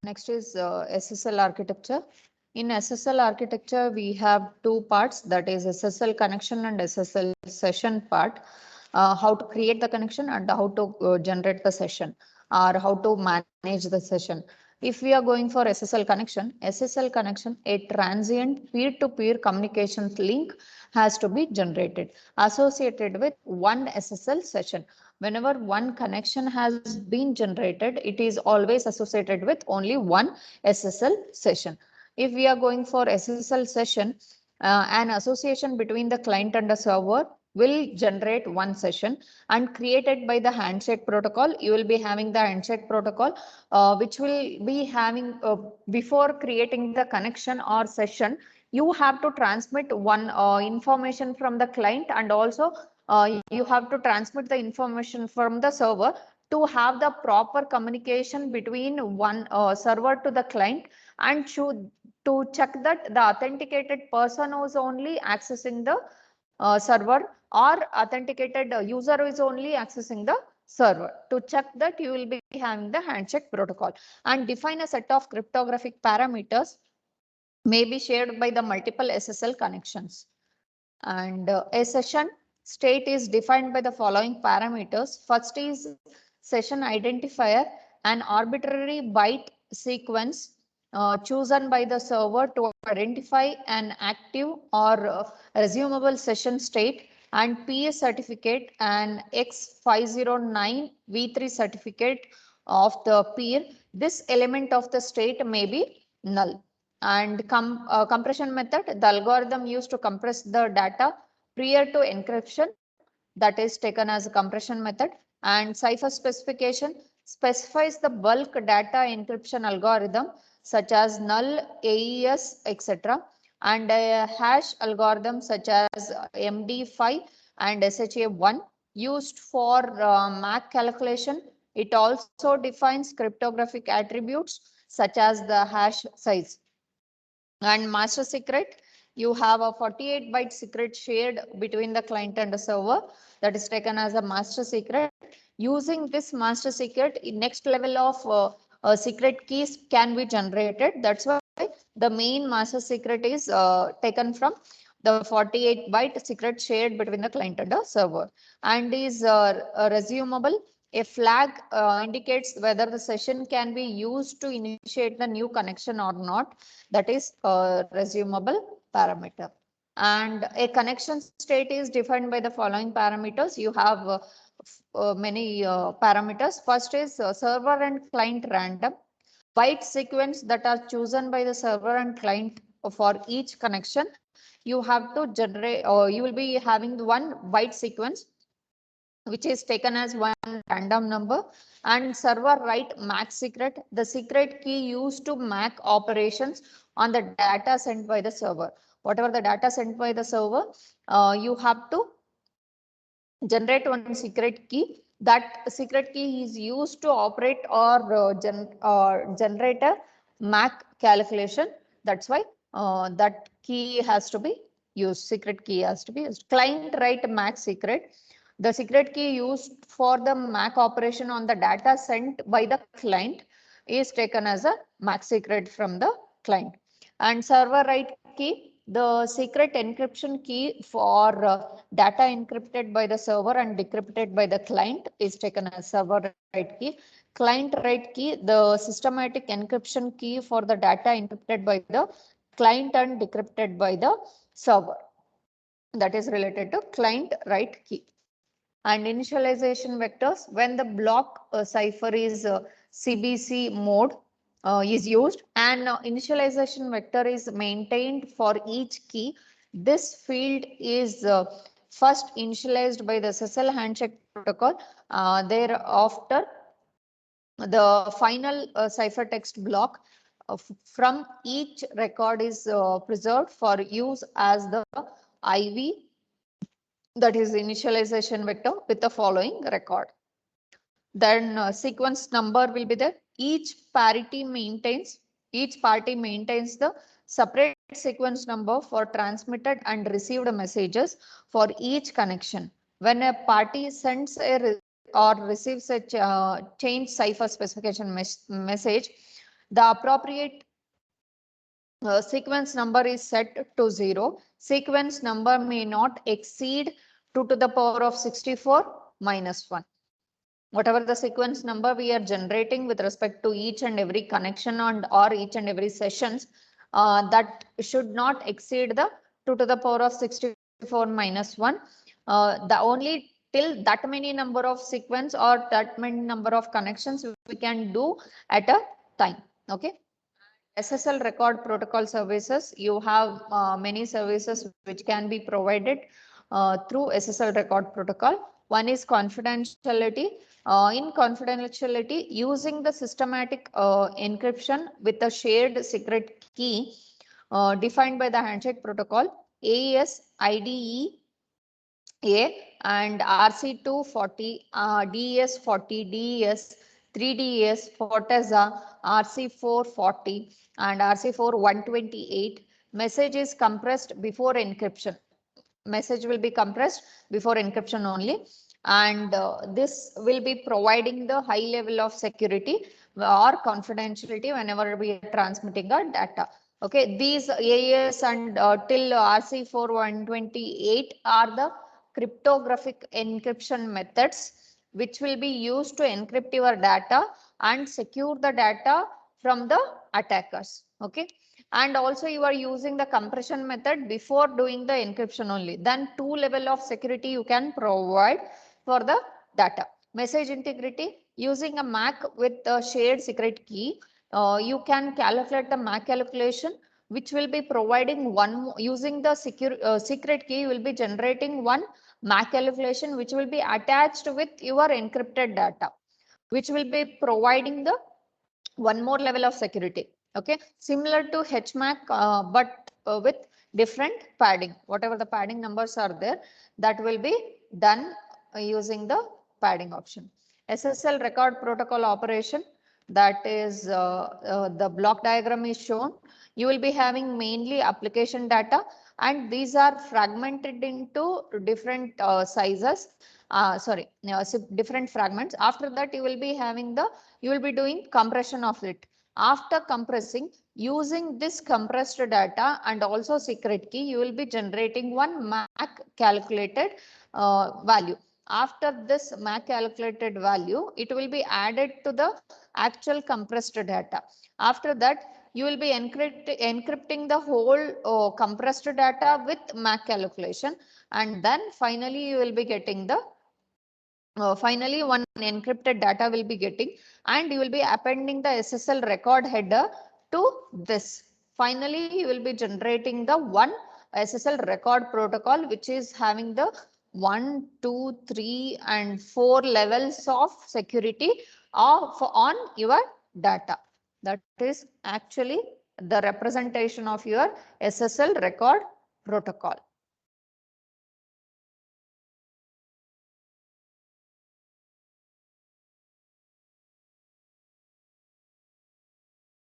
Next is SSL architecture. In SSL architecture, we have two parts, that is SSL connection and SSL session part. How to create the connection and how to generate the session, or how to manage the session. If we are going for SSL connection, a transient peer-to-peer communications link has to be generated associated with one SSL session. Whenever one connection has been generated, it is always associated with only one SSL session. If we are going for SSL session, an association between the client and the server will generate one session, and created by the handshake protocol. You will be having the handshake protocol, which will be having before creating the connection or session, you have to transmit one information from the client, and also you have to transmit the information from the server to have the proper communication between one server to the client, and to check that the authenticated person is only accessing the server, or authenticated user is only accessing the server. To check that, you will be having the handshake protocol, and define a set of cryptographic parameters may be shared by the multiple SSL connections. And a session state is defined by the following parameters. First is session identifier, an arbitrary byte sequence chosen by the server to identify an active or resumable session state, and PS certificate and X509V3 certificate of the peer. This element of the state may be null. And compression method, the algorithm used to compress the data prior to encryption, that is taken as a compression method. And cipher specification specifies the bulk data encryption algorithm such as null, AES, etc. And a hash algorithm such as MD5 and SHA1 used for MAC calculation. It also defines cryptographic attributes such as the hash size. And master secret, you have a 48-byte secret shared between the client and the server, that is taken as a master secret. Using this master secret, next level of secret keys can be generated. That's why the main master secret is taken from the 48-byte secret shared between the client and the server, and is resumable. A flag indicates whether the session can be used to initiate the new connection or not. That is a resumable parameter. And a connection state is defined by the following parameters. You have many parameters. First is server and client random. Byte sequence that are chosen by the server and client for each connection. You have to generate, or you will be having one byte sequence which is taken as one random number, and server write MAC secret, the secret key used to MAC operations on the data sent by the server. Whatever the data sent by the server, you have to generate one secret key. That secret key is used to operate or generate a MAC calculation. That's why that key has to be used. Secret key has to be used. Client write MAC secret. The secret key used for the MAC operation on the data sent by the client is taken as a MAC secret from the client. And server write key, the secret encryption key for data encrypted by the server and decrypted by the client is taken as server write key. Client write key, the systematic encryption key for the data encrypted by the client and decrypted by the server. That is related to client write key. And initialization vectors, when the block cipher is CBC mode is used, and initialization vector is maintained for each key. This field is first initialized by the SSL handshake protocol. Thereafter, the final ciphertext block from each record is preserved for use as the IV, that is initialization vector, with the following record. Then sequence number will be there. Each party maintains the separate sequence number for transmitted and received messages for each connection. When a party sends or receives a change cipher specification message, The appropriate sequence number is set to 0. Sequence number may not exceed 2 to the power of 64 minus 1. Whatever the sequence number we are generating with respect to each and every connection or each and every sessions, that should not exceed the 2 to the power of 64 minus 1. The only till that many number of sequence or that many number of connections we can do at a time. Okay. SSL record protocol services, you have many services which can be provided through SSL record protocol. One is confidentiality. In confidentiality, using the systematic encryption with a shared secret key defined by the handshake protocol, AES, IDE, and RC240, DES40, DES, 3DES, Forteza, RC440, and RC4128. Message is compressed before encryption. Message will be compressed before encryption only. And this will be providing the high level of security or confidentiality whenever we are transmitting our data. Okay, these AES and till RC4128 are the cryptographic encryption methods which will be used to encrypt your data and secure the data from the attackers. Okay, and also you are using the compression method before doing the encryption only. Then 2 level of security you can provide for the data. Message integrity, using a MAC with a shared secret key, you can calculate the MAC calculation which will be providing one, using the secret key, you will be generating one MAC calculation which will be attached with your encrypted data, which will be providing the one more level of security. Okay, similar to HMAC, but with different padding. Whatever the padding numbers are there, that will be done using the padding option. SSL record protocol operation, that is the block diagram is shown. You will be having mainly application data, and these are fragmented into different sizes. Different fragments. After that, you will be having the, you will be doing compression of it. After compressing, using this compressed data and also secret key, you will be generating one MAC calculated value. After this MAC calculated value, it will be added to the actual compressed data. After that, you will be encrypting the whole compressed data with MAC calculation, and then finally you will be getting the finally one encrypted data will be getting, and you will be appending the SSL record header to this. Finally, you will be generating the one SSL record protocol which is having the 1, 2, 3 and 4 levels of security on your data. That is actually the representation of your SSL record protocol.